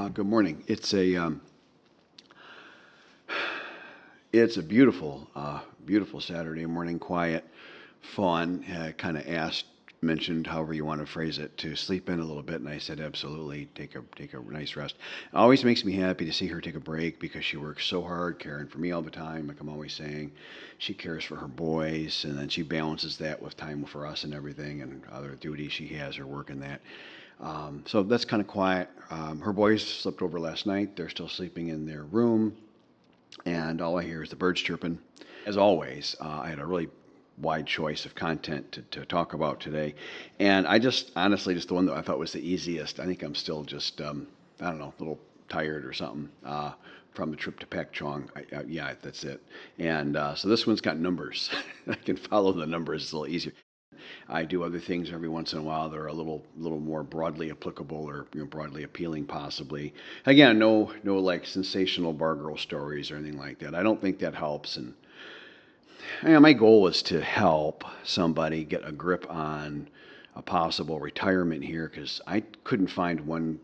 Good morning. It's a beautiful Saturday morning, quiet, fun. Kind of mentioned, however you want to phrase it, to sleep in a little bit, and I said absolutely, take a nice rest. It always makes me happy to see her take a break because she works so hard, caring for me all the time. Like I'm always saying, she cares for her boys, and then she balances that with time for us and everything, and other duties she has, her work and that. So that's kind of quiet. Her boys slept over last night. They're still sleeping in their room, and all I hear is the birds chirping. As always, I had a really wide choice of content to talk about today, and I just honestly just the one that I thought was the easiest. I think I'm still just I don't know, a little tired or something from the trip to Pak Chong. Yeah, that's it. And so this one's got numbers. I can follow the numbers. It's a little easier. I do other things every once in a while that are a little more broadly applicable or broadly appealing, possibly. Again, no like sensational bar girl stories or anything like that. I don't think that helps. And my goal is to help somebody get a grip on a possible retirement here because I couldn't find one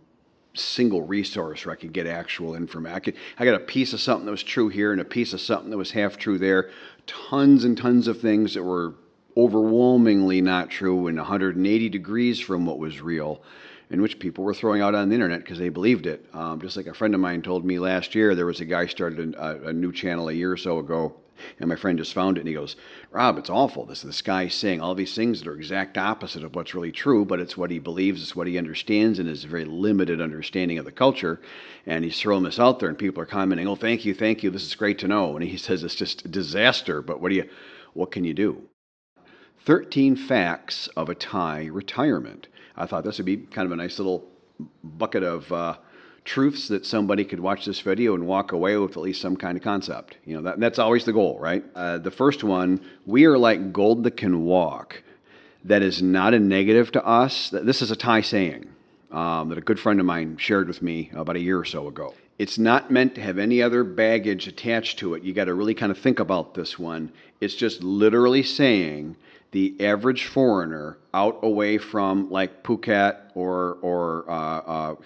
single resource where I could get actual information. I got a piece of something that was true here and a piece of something that was half true there. Tons and tons of things that were overwhelmingly not true and 180 degrees from what was real, and which people were throwing out on the internet because they believed it. Just like a friend of mine told me last year, there was a guy started a new channel a year or so ago, and my friend just found it, and he goes, "Rob, it's awful. This guy's saying all these things that are exact opposite of what's really true, but it's what he believes, it's what he understands, and his very limited understanding of the culture. And he's throwing this out there, and people are commenting, 'Oh, thank you, this is great to know.' And he says it's just a disaster. But what can you do?" 13 facts of a Thai retirement. I thought this would be kind of a nice little bucket of truths that somebody could watch this video and walk away with at least some kind of concept. That's always the goal, right? The first one, we are like gold that can walk. That is not a negative to us. This is a Thai saying that a good friend of mine shared with me about a year or so ago. It's not meant to have any other baggage attached to it. You got to really kind of think about this one. It's just literally saying the average foreigner out away from like Phuket or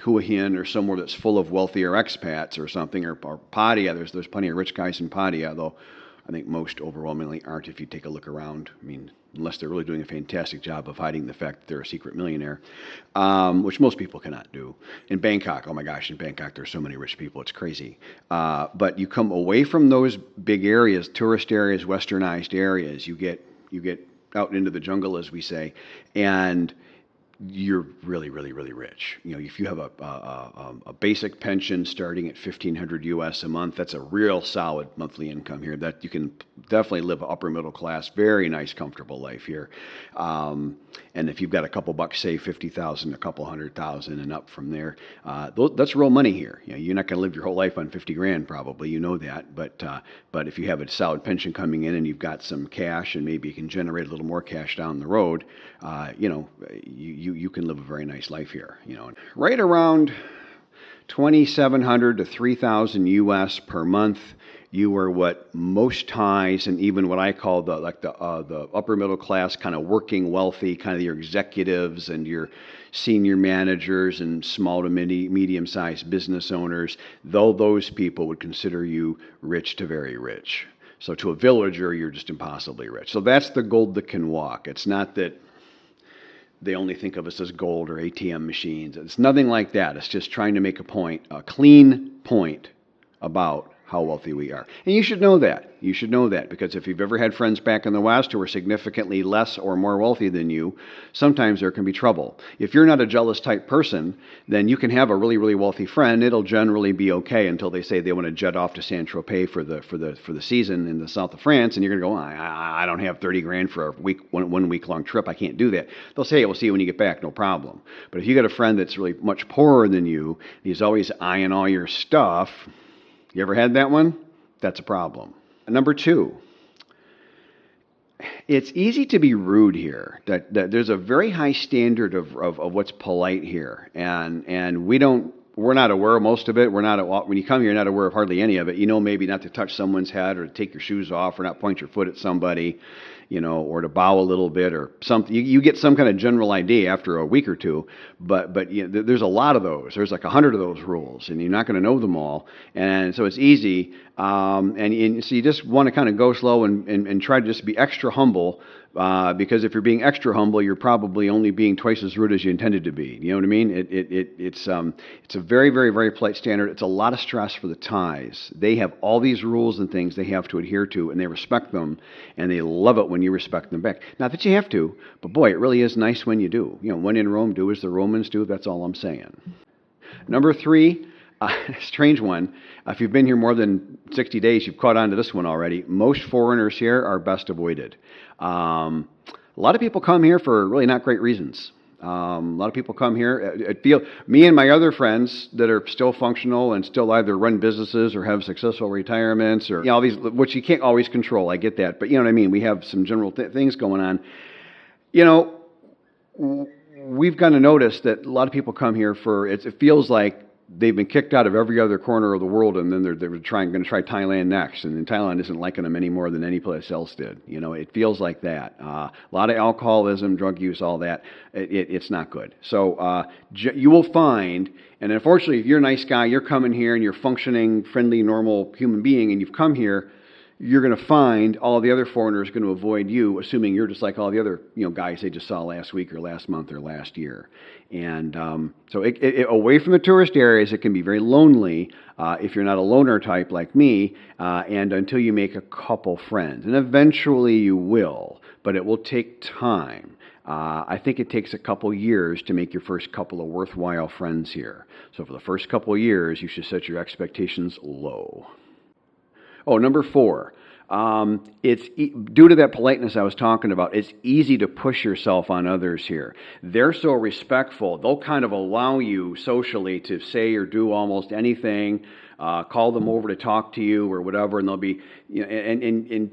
Hua Hin or somewhere that's full of wealthier expats or something, or Pattaya. There's plenty of rich guys in Pattaya, though I think most overwhelmingly aren't if you take a look around. I mean, unless they're really doing a fantastic job of hiding the fact that they're a secret millionaire, which most people cannot do. In Bangkok, oh my gosh, in Bangkok there's so many rich people, it's crazy. But you come away from those big areas, tourist areas, westernized areas, you get out into the jungle, as we say, and you're really, really, really rich. If you have a basic pension starting at $1,500 US a month, that's a real solid monthly income here. That you can definitely live upper middle class, very nice, comfortable life here. And if you've got a couple bucks, say 50,000, a couple 100,000, and up from there, that's real money here. You're not going to live your whole life on 50 grand, probably. You know that. But if you have a solid pension coming in and you've got some cash, and maybe you can generate a little more cash down the road, you can live a very nice life here. Right around 2,700 to 3,000 US per month. You are what most Thais, and even what I call the upper middle class, kind of working wealthy, kind of your executives and your senior managers and small to medium sized business owners, though those people would consider you rich to very rich. So to a villager, you're just impossibly rich. So that's the gold that can walk. It's not that they only think of us as gold or ATM machines. It's nothing like that. It's just trying to make a clean point about how wealthy we are. And you should know that. You should know that, because if you've ever had friends back in the West who are significantly less or more wealthy than you, sometimes there can be trouble. If you're not a jealous type person, then you can have a really, really wealthy friend. It'll generally be okay until they say they want to jet off to Saint-Tropez for the season in the south of France, and you're going to go, I don't have 30 grand for a one week long trip. I can't do that. They'll say, we'll see you when you get back, no problem. But if you got a friend that's really much poorer than you, he's always eyeing all your stuff. You ever had that one? That's a problem. Number two, it's easy to be rude here. That there's a very high standard of what's polite here, and we're we're not aware of most of it. We're not, when you come here, you're not aware of hardly any of it. You know, maybe not to touch someone's head or to take your shoes off or not point your foot at somebody, you know, or to bow a little bit or something. You get some kind of general idea after a week or two, but you know, there's a lot of those. There's like 100 of those rules, and you're not going to know them all. And so it's easy, and so you just want to kind of go slow and try to just be extra humble. Because if you're being extra humble, you're probably only being twice as rude as you intended to be. You know what I mean? It's a very, very, very polite standard. It's a lot of stress for the Thais. They have all these rules and things they have to adhere to, and they respect them, and they love it when you respect them back. Not that you have to, but boy, it really is nice when you do. You know, when in Rome, do as the Romans do. That's all I'm saying. Number 3, strange one. If you've been here more than 60 days, you've caught on to this one already. Most foreigners here are best avoided. A lot of people come here for really not great reasons. A lot of people come here. Me and my other friends that are still functional and still either run businesses or have successful retirements, or you know, all these, which you can't always control. I get that, but you know what I mean. We have some general things going on. You know, we've got to notice that a lot of people come here for. It feels like they've been kicked out of every other corner of the world, and then they're going to try Thailand next, and then Thailand isn't liking them any more than any place else did. You know, it feels like that. A lot of alcoholism, drug use, all that. It's not good. So you will find, and unfortunately, if you're a nice guy, you're coming here and you're functioning, friendly, normal human being, and you've come here, you're going to find all the other foreigners going to avoid you, assuming you're just like all the other guys they just saw last week or last month or last year. And so away from the tourist areas, it can be very lonely if you're not a loner type like me, and until you make a couple friends. And eventually you will, but it will take time. I think it takes a couple years to make your first couple of worthwhile friends here. So for the first couple of years, you should set your expectations low. Oh, number 4, it's due to that politeness I was talking about. It's easy to push yourself on others here. They're so respectful; they'll kind of allow you socially to say or do almost anything. Call them over to talk to you or whatever, and they'll be, and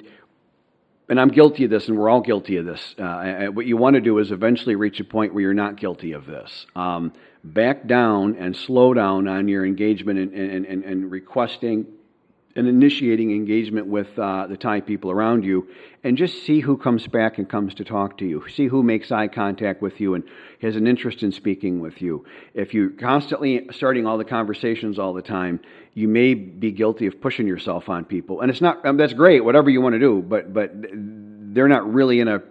I'm guilty of this, and we're all guilty of this. What you want to do is eventually reach a point where you're not guilty of this. Back down and slow down on your engagement and requesting and initiating engagement with the Thai people around you, and just see who comes back and comes to talk to you. See who makes eye contact with you and has an interest in speaking with you. If you're constantly starting all the conversations all the time, you may be guilty of pushing yourself on people. And it's not, that's great, whatever you want to do, but they're not really in a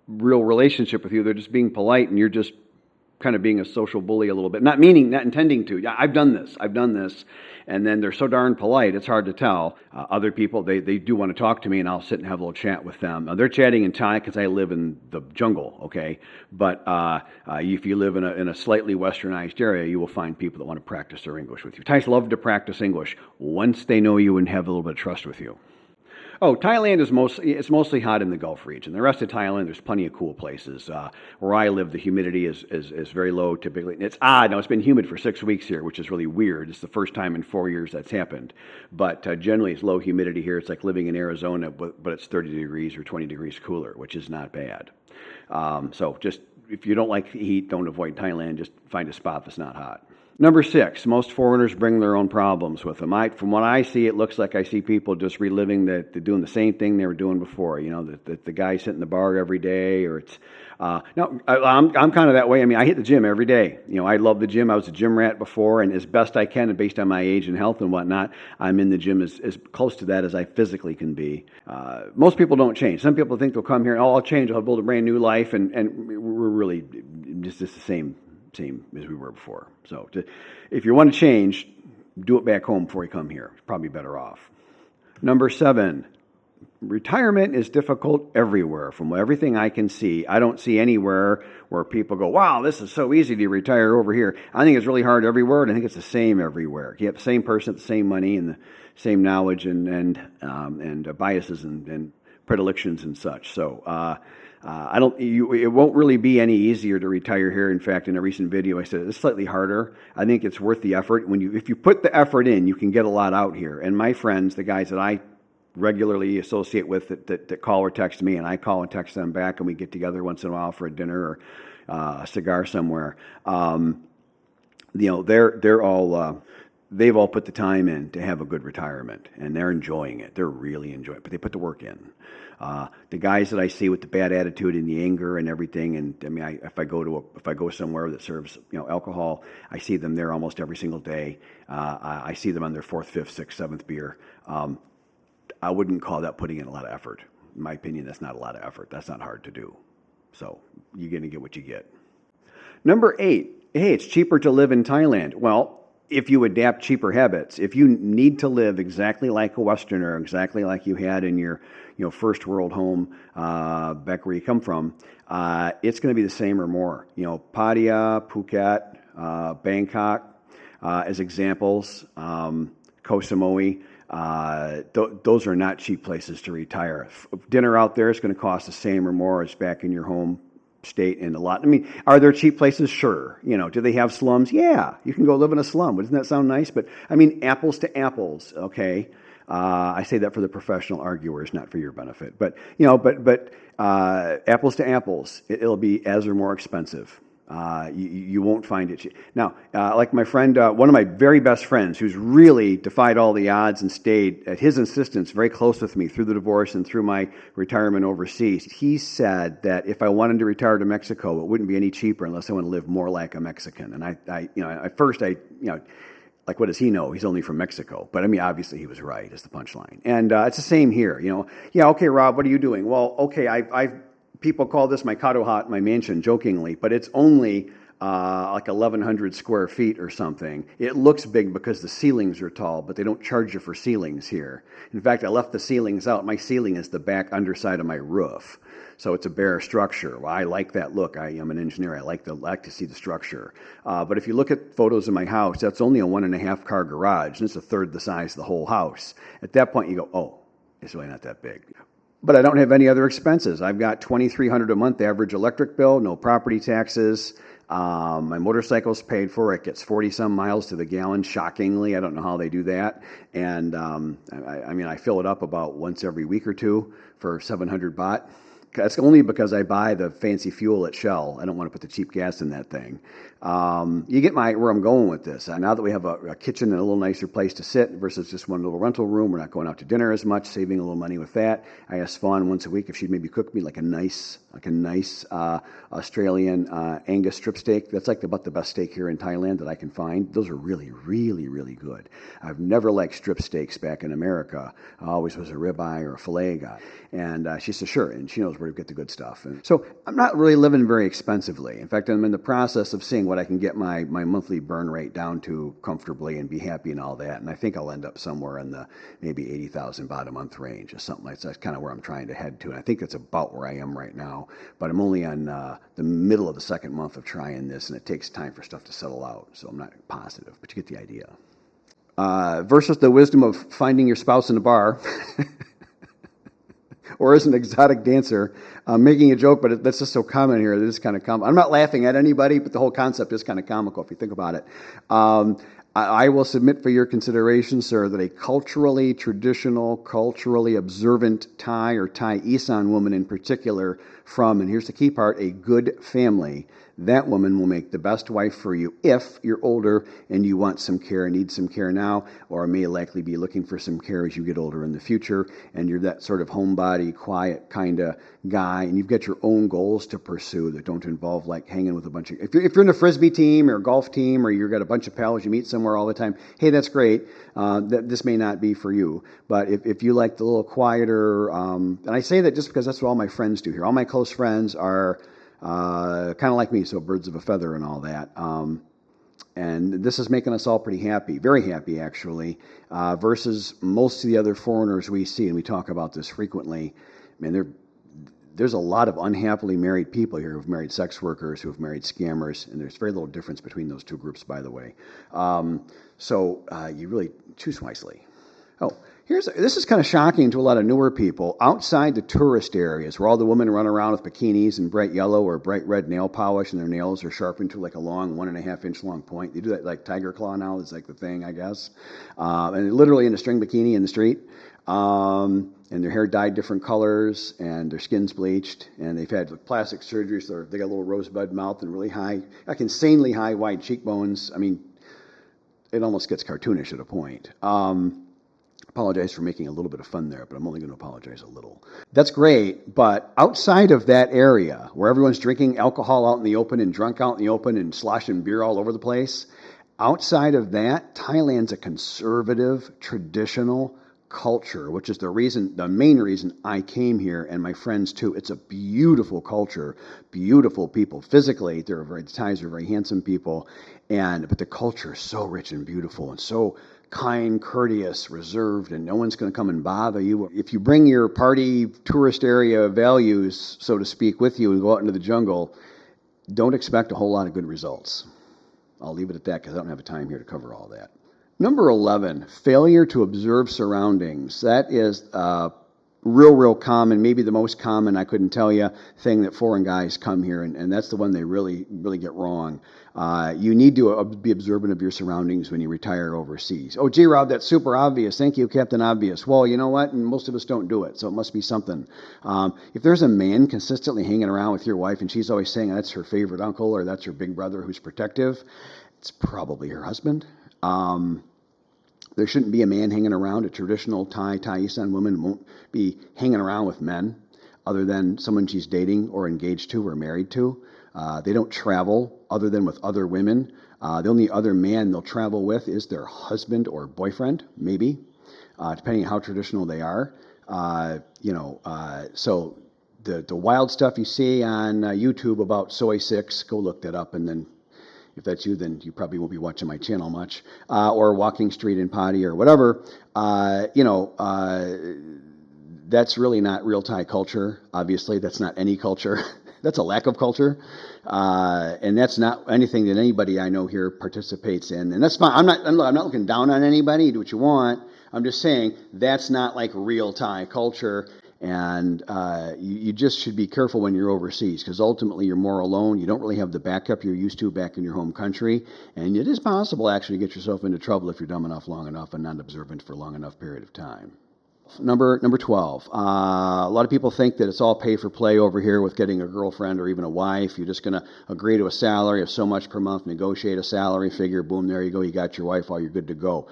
real relationship with you. They're just being polite, and you're just kind of being a social bully a little bit. Not intending to. I've done this. And then they're so darn polite, it's hard to tell. Other people, they do want to talk to me, and I'll sit and have a little chat with them. Now, they're chatting in Thai because I live in the jungle, okay? But if you live in a slightly westernized area, you will find people that want to practice their English with you. Thais love to practice English once they know you and have a little bit of trust with you. Oh, Thailand is mostly hot in the Gulf region. The rest of Thailand, there's plenty of cool places. Where I live, the humidity is very low typically. It's odd. Now, it's been humid for 6 weeks here, which is really weird. It's the first time in 4 years that's happened. But generally, it's low humidity here. It's like living in Arizona, but it's 30 degrees or 20 degrees cooler, which is not bad. So just, if you don't like the heat, don't avoid Thailand. Just find a spot that's not hot. Number 6, most foreigners bring their own problems with them. From what I see, it looks like I see people just reliving they're doing the same thing they were doing before. You know, the guy's hitting the bar every day, or it's no. I'm kind of that way. I mean, I hit the gym every day. You know, I love the gym. I was a gym rat before, and as best I can, and based on my age and health and whatnot, I'm in the gym as close to that as I physically can be. Most people don't change. Some people think they'll come here and I'll change. I'll build a brand new life, and we're really just the same as we were before. So if you want to change, do it back home before you come here. It's probably better off. Number 7, retirement is difficult everywhere. From everything I can see, I don't see anywhere where people go, wow, this is so easy to retire over here. I think it's really hard everywhere, and I think it's the same everywhere. You have the same person, the same money, and the same knowledge and biases and predilections and such. So it won't really be any easier to retire here. In fact, in a recent video, I said it's slightly harder. I think it's worth the effort. If you put the effort in, you can get a lot out here. And my friends, the guys that I regularly associate with that call or text me, and I call and text them back, and we get together once in a while for a dinner or a cigar somewhere. they're all they've all put the time in to have a good retirement, and they're enjoying it. They're really enjoying it, but they put the work in. The guys that I see with the bad attitude and the anger and everything, and I mean, if I go somewhere that serves alcohol, I see them there almost every single day. I see them on their fourth, fifth, sixth, seventh beer. I wouldn't call that putting in a lot of effort. In my opinion, that's not a lot of effort. That's not hard to do. So you're going to get what you get. Number 8, hey, it's cheaper to live in Thailand. Well, if you adapt cheaper habits, if you need to live exactly like a Westerner, exactly like you had in your first world home back where you come from, it's going to be the same or more. Pattaya, Phuket, Bangkok as examples, Koh Samui. Those are not cheap places to retire. Dinner out there is going to cost the same or more as back in your home state and a lot. I mean, are there cheap places? Sure. Do they have slums? Yeah, you can go live in a slum. Doesn't that sound nice? But I mean, apples to apples. Okay, I say that for the professional arguers, not for your benefit. But apples to apples, it'll be as or more expensive. You won't find it cheap. Now, like my friend, one of my very best friends who's really defied all the odds and stayed at his insistence very close with me through the divorce and through my retirement overseas, he said that if I wanted to retire to Mexico, it wouldn't be any cheaper unless I want to live more like a Mexican. And at first like, what does he know? He's only from Mexico. But I mean, obviously he was right, is the punchline. And it's the same here. Yeah, okay, Rob, what are you doing? Well, okay, people call this my Kato hut, my mansion, jokingly, but it's only like 1,100 square feet or something. It looks big because the ceilings are tall, but they don't charge you for ceilings here. In fact, I left the ceilings out. My ceiling is the back underside of my roof. So it's a bare structure. Well, I like that look. I am an engineer. I like to see the structure. But if you look at photos of my house, that's only a 1.5 car garage, and it's a third the size of the whole house. At that point, you go, oh, it's really not that big. But I don't have any other expenses. I've got $2,300 a month average electric bill, no property taxes. My motorcycle's paid for. It gets 40-some miles to the gallon, shockingly. I don't know how they do that. And I fill it up about once every week or two for 700 baht. That's only because I buy the fancy fuel at Shell. I don't want to put the cheap gas in that thing. You get where I'm going with this. Now that we have a kitchen and a little nicer place to sit versus just one little rental room, we're not going out to dinner as much, saving a little money with that. I asked Fawn once a week if she'd maybe cook me like a nice Australian Angus strip steak. That's like about the best steak here in Thailand that I can find. Those are really, really, really good. I've never liked strip steaks back in America. I always was a ribeye or a filet guy. And she said, sure, and she knows where to get the good stuff. And so I'm not really living very expensively. In fact, I'm in the process of seeing what I can get my monthly burn rate down to comfortably and be happy and all that. And I think I'll end up somewhere in the maybe 80,000 baht a month range or something like that. That's kind of where I'm trying to head to. And I think that's about where I am right now. But I'm only on the middle of the second month of trying this, and it takes time for stuff to settle out. So I'm not positive, but you get the idea. Versus the wisdom of finding your spouse in a bar. Or as an exotic dancer, making a joke, but that's just so common here. It is kind of common. I'm not laughing at anybody, but the whole concept is kind of comical if you think about it. I will submit for your consideration, sir, that a culturally traditional, culturally observant Thai or Thai Isan woman in particular from, and here's the key part, a good family, that woman will make the best wife for you if you're older and you want some care, need some care now, or may likely be looking for some care as you get older in the future, and you're that sort of homebody, quiet kind of guy, and you've got your own goals to pursue that don't involve like hanging with a bunch of, if you're in a frisbee team or a golf team or you've got a bunch of pals you meet somewhere all the time, hey, that's great. This may not be for you, but if you like the little quieter, and I say that just because that's what all my friends do here. All my close friends are kind of like me, so birds of a feather and all that. And this is making us all pretty happy, very happy actually, versus most of the other foreigners we see, and we talk about this frequently. Man, there's a lot of unhappily married people here who've married sex workers, who've married scammers, and there's very little difference between those two groups, by the way. So you really choose wisely. Oh, this is kind of shocking to a lot of newer people. Outside the tourist areas, where all the women run around with bikinis and bright yellow or bright red nail polish, and their nails are sharpened to like a long 1.5 inch long point. They do that like Tiger Claw now. It's like the thing, I guess. And literally in a string bikini in the street. And their hair dyed different colors, and their skin's bleached, and they've had plastic surgery, so they got a little rosebud mouth and really high, like insanely high, wide cheekbones. I mean, it almost gets cartoonish at a point. Apologize for making a little bit of fun there, but I'm only going to apologize a little. That's great, but outside of that area where everyone's drinking alcohol out in the open and drunk out in the open and sloshing beer all over the place, outside of that, Thailand's a conservative, traditional culture, which is the main reason I came here, and my friends too. It's a beautiful culture, beautiful people. Physically, the Thais are very handsome people, but the culture is so rich and beautiful and so kind, courteous, reserved, and no one's going to come and bother you. If you bring your party tourist area values, so to speak, with you and go out into the jungle, don't expect a whole lot of good results. I'll leave it at that because I don't have time here to cover all that. Number 11, failure to observe surroundings. That is real common, maybe the most common, I couldn't tell you, thing that foreign guys come here, and that's the one they really get wrong. You need to be observant of your surroundings when you retire overseas. Oh, gee, Rob, that's super obvious. Thank you, Captain Obvious. Well, you know what? And most of us don't do it, so it must be something. If there's a man consistently hanging around with your wife and she's always saying that's her favorite uncle or that's her big brother who's protective, it's probably her husband. There shouldn't be a man hanging around. A traditional Thai Isan woman won't be hanging around with men other than someone she's dating or engaged to or married to. They don't travel other than with other women. The only other man they'll travel with is their husband or boyfriend, maybe, depending on how traditional they are. So the wild stuff you see on YouTube about soy 6, go look that up, and then if that's you, then you probably won't be watching my channel much, or walking street and potty or whatever. That's really not real Thai culture. Obviously, that's not any culture. That's a lack of culture, and that's not anything that anybody I know here participates in. And that's fine. I'm not looking down on anybody. You do what you want. I'm just saying that's not like real Thai culture. And you just should be careful when you're overseas, because ultimately you're more alone. You don't really have the backup you're used to back in your home country. And it is possible actually to get yourself into trouble if you're dumb enough, long enough, and not observant for a long enough period of time. Number 12. A lot of people think that it's all pay for play over here with getting a girlfriend or even a wife. You're just going to agree to a salary of so much per month, negotiate a salary figure, boom, there you go, you got your wife, all you're good to go.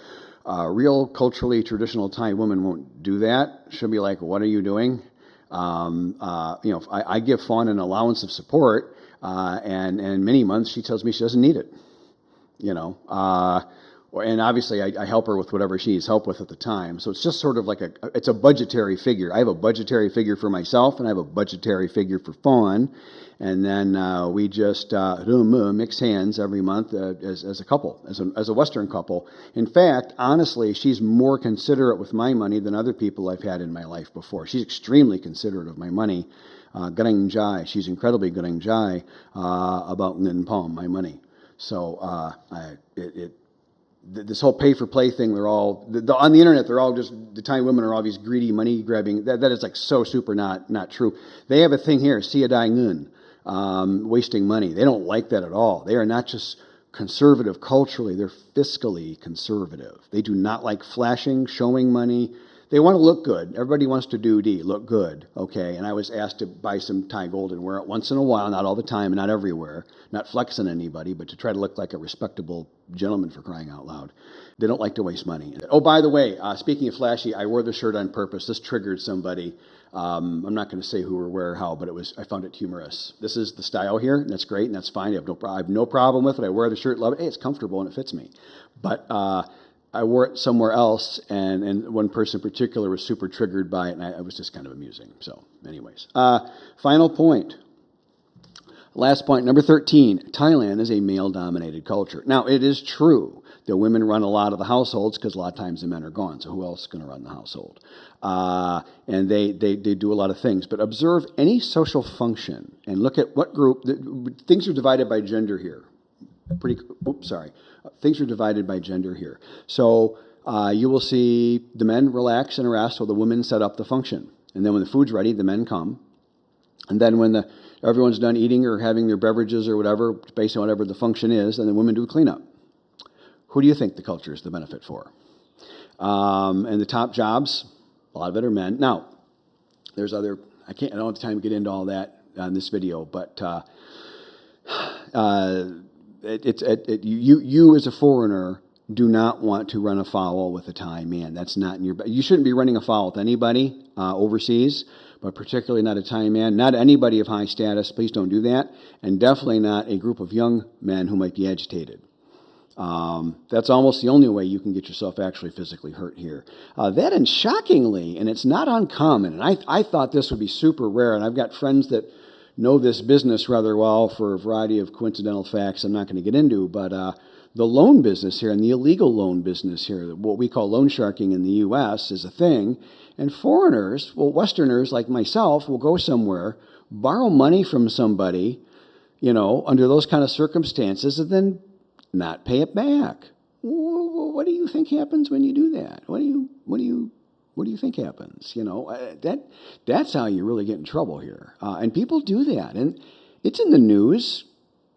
Real culturally traditional Thai woman won't do that. She'll be like, what are you doing? I give Fawn an allowance of support, and many months she tells me she doesn't need it. And obviously I help her with whatever she needs help with at the time. So it's just sort of like it's a budgetary figure. I have a budgetary figure for myself, and I have a budgetary figure for Fawn. And then we just mix hands every month as a couple, as a Western couple. In fact, honestly, she's more considerate with my money than other people I've had in my life before. She's extremely considerate of my money. Garang Jai, she's incredibly Garang Jai about Ngan Pom, my money. So this whole pay-for-play thing, they're all, on the internet, they're all just, the Thai women are all these greedy, money-grabbing. That is like so super not true. They have a thing here, Siadai Ngun. Wasting money. They don't like that at all. They are not just conservative culturally, they're fiscally conservative. They do not like flashing, showing money. They want to look good. Everybody wants to look good, okay? And I was asked to buy some Thai gold and wear it once in a while, not all the time, not everywhere, not flexing anybody, but to try to look like a respectable gentleman, for crying out loud. They don't like to waste money. Oh, by the way, speaking of flashy, I wore this shirt on purpose. This triggered somebody. I'm not going to say who or where or how, but I found it humorous. This is the style here, and that's great, and that's fine. I have no problem with it. I wear the shirt, love it. Hey, it's comfortable and it fits me. But I wore it somewhere else, and one person in particular was super triggered by it, and it was just kind of amusing. So, anyways. Final point. Last point, number 13. Thailand is a male-dominated culture. Now, it is true that women run a lot of the households because a lot of times the men are gone, so who else is going to run the household? And they do a lot of things. But observe any social function and look at what group. Things are divided by gender here. Things are divided by gender here. So you will see the men relax and rest while the women set up the function. And then when the food's ready, the men come. And then when everyone's done eating or having their beverages or whatever, based on whatever the function is, then the women do cleanup. Who do you think the culture is the benefit for? And the top jobs, a lot of it are men. Now, there's other, I don't have time to get into all that on this video, but you as a foreigner do not want to run afoul with a Thai man. That's not in your, you shouldn't be running afoul with anybody overseas, but particularly not a Thai man, not anybody of high status. Please don't do that, and definitely not a group of young men who might be agitated. That's almost the only way you can get yourself actually physically hurt here. That, and shockingly, and it's not uncommon, and I thought this would be super rare, and I've got friends that know this business rather well for a variety of coincidental facts I'm not going to get into, but the loan business here and the illegal loan business here, what we call loan sharking in the U.S. is a thing, and foreigners, well, Westerners like myself, will go somewhere, borrow money from somebody, under those kind of circumstances, and then not pay it back. What do you think happens when you do that? What do you think happens? That's how you really get in trouble here. And people do that, and it's in the news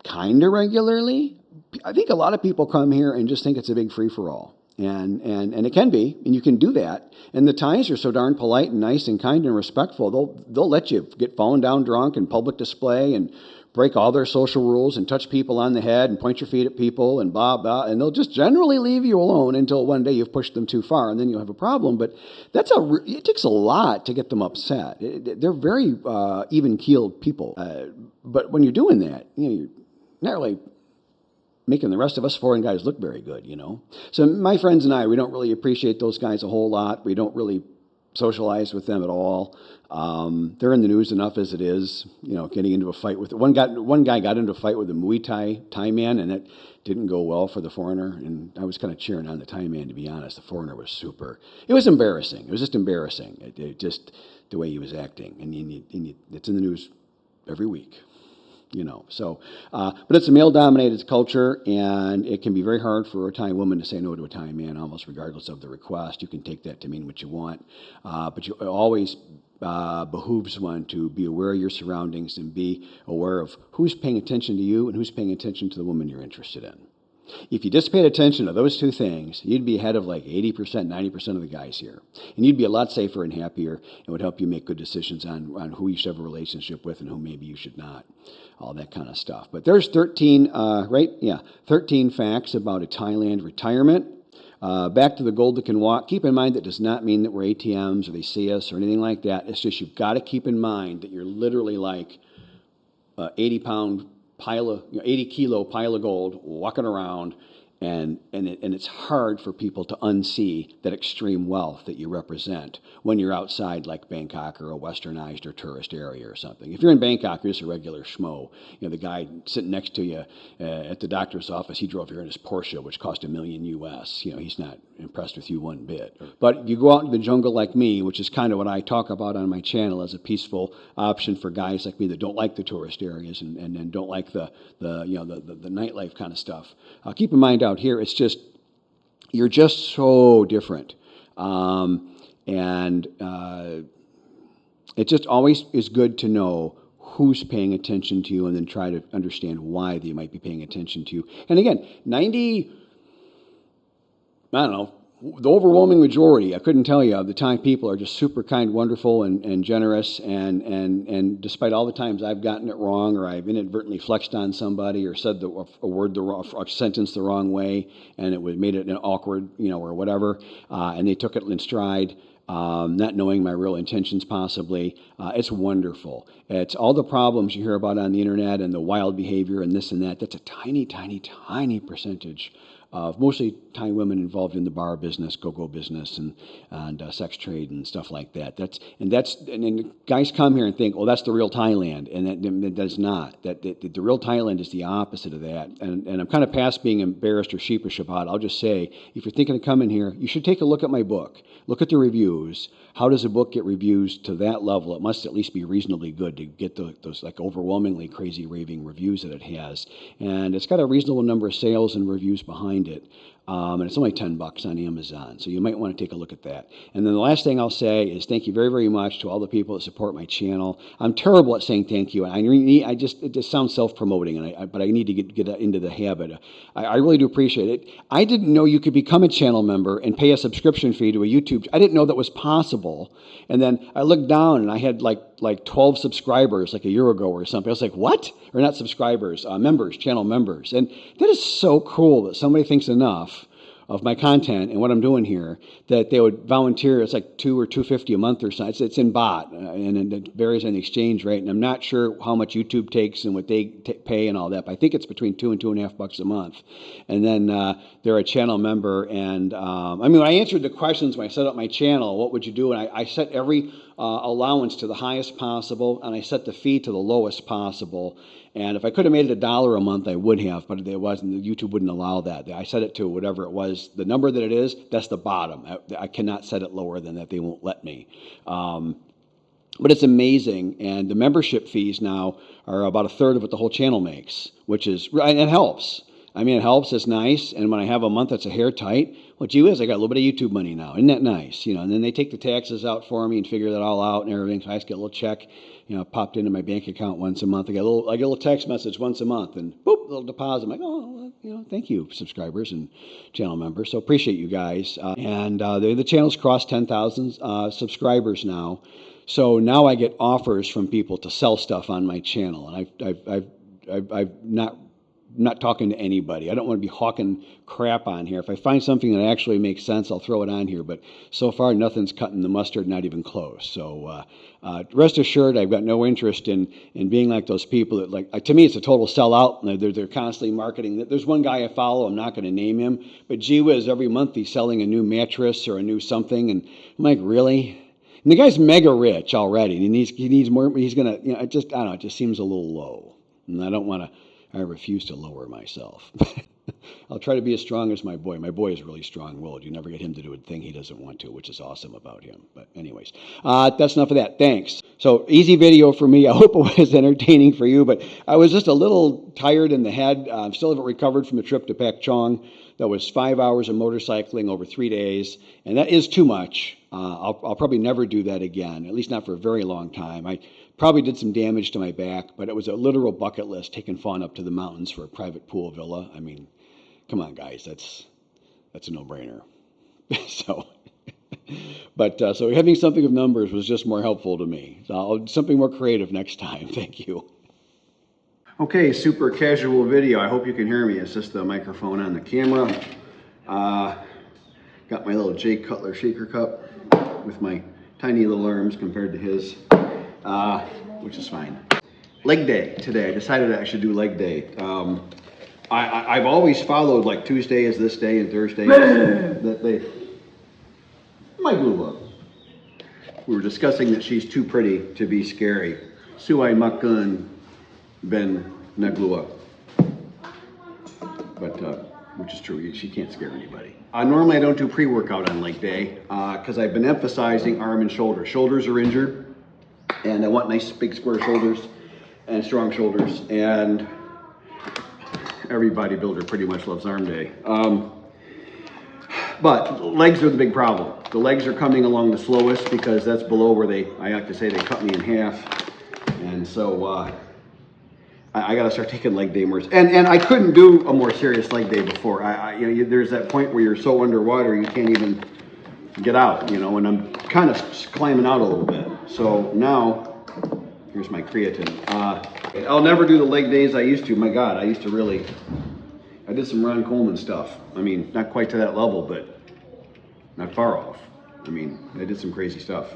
kind of regularly. I think a lot of people come here and just think it's a big free-for-all. And it can be, and you can do that. And the Thais are so darn polite and nice and kind and respectful, they'll let you get fallen down drunk in public display and break all their social rules and touch people on the head and point your feet at people and blah, blah, and they'll just generally leave you alone until one day you've pushed them too far, and then you'll have a problem. But it takes a lot to get them upset. They're very even-keeled people. But when you're doing that, you're not really making the rest of us foreign guys look very good, So my friends and I, we don't really appreciate those guys a whole lot. We don't really socialize with them at all. They're in the news enough as it is, getting into a fight with one guy got into a fight with a Muay Thai man, and it didn't go well for the foreigner. And I was kind of cheering on the Thai man, to be honest. The foreigner was it was embarrassing. It was just embarrassing. Just the way he was acting. And it's in the news every week. But it's a male-dominated culture, and it can be very hard for a Thai woman to say no to a Thai man, almost regardless of the request. You can take that to mean what you want, but it always behooves one to be aware of your surroundings and be aware of who's paying attention to you and who's paying attention to the woman you're interested in. If you just paid attention to those two things, you'd be ahead of like 80%, 90% of the guys here. And you'd be a lot safer and happier, and would help you make good decisions on who you should have a relationship with and who maybe you should not. All that kind of stuff. But there's 13 facts about a Thailand retirement. Back to the gold that can walk. Keep in mind that does not mean that we're ATMs or they see us or anything like that. It's just you've got to keep in mind that you're literally like 80-pound pile of 80-kilo pile of gold walking around, and it's hard for people to unsee that extreme wealth that you represent when you're outside like Bangkok or a westernized or tourist area or something. If you're in Bangkok, you're just a regular schmo. The guy sitting next to you at the doctor's office, he drove here in his Porsche, which cost $1 million US. He's not impressed with you one bit. But if you go out in the jungle like me, which is kind of what I talk about on my channel as a peaceful option for guys like me that don't like the tourist areas and don't like the nightlife kind of stuff. Keep in mind out here, you're just so different. And it just always is good to know who's paying attention to you and then try to understand why they might be paying attention to you. And again, the overwhelming majority, I couldn't tell you, of the Thai people are just super kind, wonderful, and generous. And despite all the times I've gotten it wrong, or I've inadvertently flexed on somebody, or said a sentence the wrong way, and it made it awkward, or whatever, and they took it in stride, not knowing my real intentions possibly. It's wonderful. It's all the problems you hear about on the internet and the wild behavior and this and that. That's a tiny, tiny, tiny percentage of mostly Thai women involved in the bar business, go-go business, and sex trade and stuff like that. And guys come here and think, oh, that's the real Thailand, and that is not. The real Thailand is the opposite of that. And I'm kind of past being embarrassed or sheepish about it. I'll just say, if you're thinking of coming here, you should take a look at my book. Look at the reviews. How does a book get reviews to that level? It must at least be reasonably good to get those like overwhelmingly crazy raving reviews that it has. And it's got a reasonable number of sales and reviews behind it. And it's only $10 on Amazon, so you might want to take a look at that. And then the last thing I'll say is thank you very, very much to all the people that support my channel. I'm terrible at saying thank you, and it just sounds self-promoting, but I need to get into the habit. I really do appreciate it. I didn't know you could become a channel member and pay a subscription fee to a YouTube. I didn't know that was possible. And then I looked down, and I had like 12 subscribers like a year ago or something. I was like, what? Or not subscribers, members, channel members. And that is so cool that somebody thinks enough of my content and what I'm doing here that they would volunteer. It's like $2 or $2.50 a month or something. It's in bot, and it varies on the exchange rate. And I'm not sure how much YouTube takes and what they pay and all that, but I think it's between $2 and $2.50 a month. And then they're a channel member. And when I answered the questions when I set up my channel, what would you do? And I set every allowance to the highest possible, and I set the fee to the lowest possible. And if I could have made it $1 a month, I would have, but it wasn't. YouTube wouldn't allow that. I set it to whatever it was. The number that it is, that's the bottom. I cannot set it lower than that. They won't let me. But it's amazing, and the membership fees now are about a third of what the whole channel makes, which is, and it helps. It helps. It's nice. And when I have a month that's a hair tight, well, gee whiz, I got a little bit of YouTube money now. Isn't that nice? And then they take the taxes out for me and figure that all out and everything. So I just get a little check, popped into my bank account once a month. I get a little text message once a month, and boop, a little deposit. I'm like, oh, thank you, subscribers and channel members. So appreciate you guys. The channel's crossed 10,000 subscribers now. So now I get offers from people to sell stuff on my channel, and I've not talking to anybody. I don't want to be hawking crap on here. If I find something that actually makes sense, I'll throw it on here. But so far, nothing's cutting the mustard, not even close. So rest assured, I've got no interest in being like those people that, to me, it's a total sellout. They're constantly marketing. There's one guy I follow. I'm not going to name him. But gee whiz, every month he's selling a new mattress or a new something. And I'm like, really? And the guy's mega rich already. And he needs more. He's going to, I don't know, it just seems a little low. And I refuse to lower myself. I'll try to be as strong as my boy. My boy is really strong-willed. You never get him to do a thing he doesn't want to, which is awesome about him. But anyways, that's enough of that. Thanks. So easy video for me. I hope it was entertaining for you, but I was just a little tired in the head. I still haven't recovered from the trip to Pak Chong. That was 5 hours of motorcycling over 3 days, and that is too much. I'll probably never do that again, at least not for a very long time. I probably did some damage to my back, but it was a literal bucket list, taking Fawn up to the mountains for a private pool villa. Come on, guys, that's a no-brainer. So having something of numbers was just more helpful to me. So I'll something more creative next time. Thank you. Okay, super casual video. I hope you can hear me. It's just the microphone on the camera. Got my little Jay Cutler shaker cup with my tiny little arms compared to his, which is fine. Leg day today. I decided I should do leg day. I've always followed like Tuesday is this day and Thursday is that day. My glue up. We were discussing that she's too pretty to be scary. Suai Makun Ben Naglua. But, which is true, she can't scare anybody. Normally I don't do pre-workout on leg day because I've been emphasizing arm and shoulder. Shoulders are injured, and I want nice big square shoulders and strong shoulders, and every bodybuilder pretty much loves arm day. But legs are the big problem. The legs are coming along the slowest because that's below where I like to say they cut me in half. And so I got to start taking leg day more. And I couldn't do a more serious leg day before. There's that point where you're so underwater you can't even get out, and I'm kind of climbing out a little bit. So now, here's my creatine. I'll never do the leg days I used to. My God, I did some Ron Coleman stuff. Not quite to that level, but not far off. I did some crazy stuff.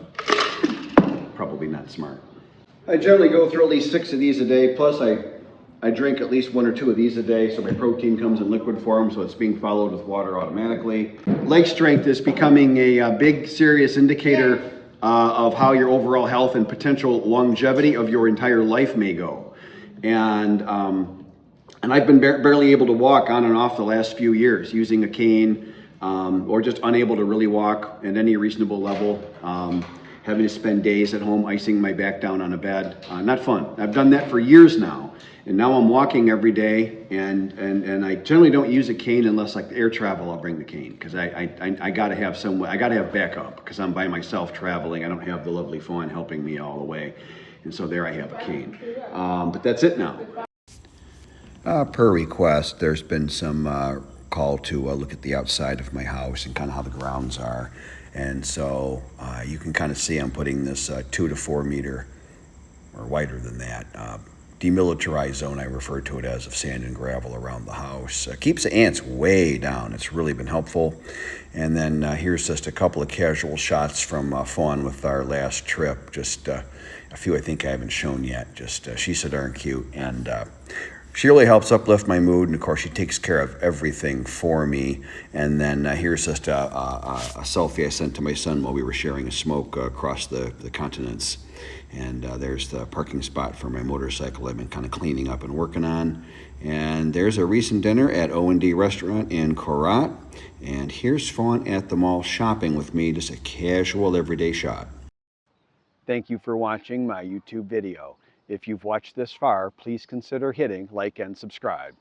Probably not smart. I generally go through at least 6 of these a day, plus I drink at least 1 or 2 of these a day, so my protein comes in liquid form, so it's being followed with water automatically. Leg strength is becoming a big, serious indicator of how your overall health and potential longevity of your entire life may go. And I've been barely able to walk on and off the last few years using a cane or just unable to really walk at any reasonable level. having to spend days at home icing my back down on a bed. Not fun. I've done that for years now. And now I'm walking every day, and I generally don't use a cane unless like air travel. I'll bring the cane because I got to have some. I got to have backup because I'm by myself traveling. I don't have the lovely fawn helping me all the way, and so there I have a cane. But that's it now. Per request, there's been some call to look at the outside of my house and kind of how the grounds are. And so you can kind of see I'm putting this 2 to 4 meter, or wider than that, demilitarized zone, I refer to it as, of sand and gravel around the house. Keeps the ants way down. It's really been helpful. And then here's just a couple of casual shots from Fawn with our last trip. Just a few I think I haven't shown yet. Just she's so darn cute. And she really helps uplift my mood, and of course she takes care of everything for me. And then here's just a selfie I sent to my son while we were sharing a smoke across the continents. And there's the parking spot for my motorcycle I've been kind of cleaning up and working on. And there's a recent dinner at O&D Restaurant in Korat. And here's Fawn at the mall shopping with me, just a casual everyday shot. Thank you for watching my YouTube video. If you've watched this far, please consider hitting like and subscribe.